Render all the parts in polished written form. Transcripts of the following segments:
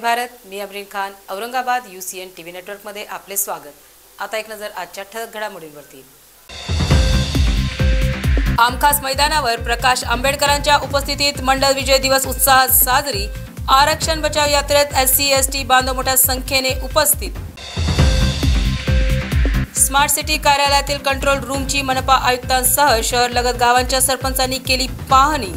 भारत, मी अब्रीन Khan, Aurangabad UCN TV नेटवर्कमध्ये आपले स्वागत। आता एक नजर आजच्या ठळक घडामोडींवरती। आमखास मैदानावर प्रकाश आंबेडकरांच्या उपस्थितीत मंडल विजय दिवस उत्साहात साजरी। आरक्षण बचाव यात्रेत SC/ST बांधव मोठ्या संख्येने उपस्थित। स्मार्ट सिटी कार्यालयातील कंट्रोल रूमची मनपा आयुक्तांसह शहरलगत गावांच्या सरपंचांनी केली पाहणी।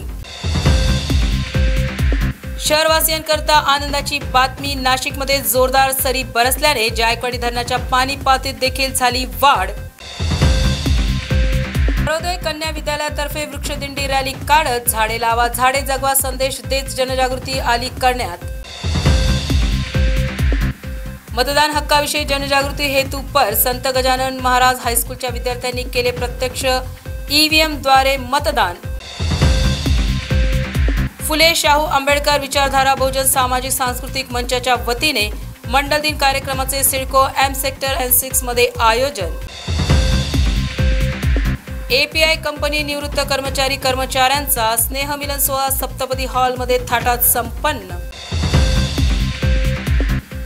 शहरवासियांकरता आनंदाची बातमी, नाशिकमध्ये जोरदार सरी बरसल्याने जायकवाडी धरणाच्या पाणी पातळीत देखील झाली वाढ। नवोदय कन्या विद्यालयातर्फे वृक्षदिंडी रॅली काढत झाडे लावा झाडे जगवा संदेश देत जनजागृती आली करण्यात। मतदान हक्काविषयी जनजागृती हेतू पर संत गजानन महाराज हायस्कूलच्या विद्यार्थ्यांनी केले प्रत्यक्ष EVM द्वारे मतदान। फुले शाहू आंबेडकर विचारधारा बहुजन सामाजिक सांस्कृतिक मंचाच्या वतीने मंडल दिन कार्यक्रमाचे सिडको M सेक्टर N6 मध्ये आयोजन। API कंपनी निवृत्त कर्मचाऱ्यांचा स्नेहमिलन सोहळा सप्तपदी हॉलमध्ये थाटात संपन्न।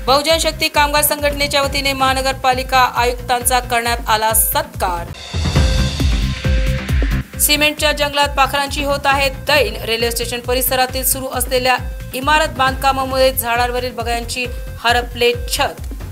बहुजन शक्ती कामगार संघटनेच्या वतीने महानगरपालिका आयुक्तांचा करण्यात आला सत्कार। सिमेंटच्या जंगलात पाखरांची होत आहे दैन। रेल्वे स्टेशन परिसरातील सुरू असलेल्या इमारत बांधकामामुळे झाडांवरील बगळ्यांची हरपले छत।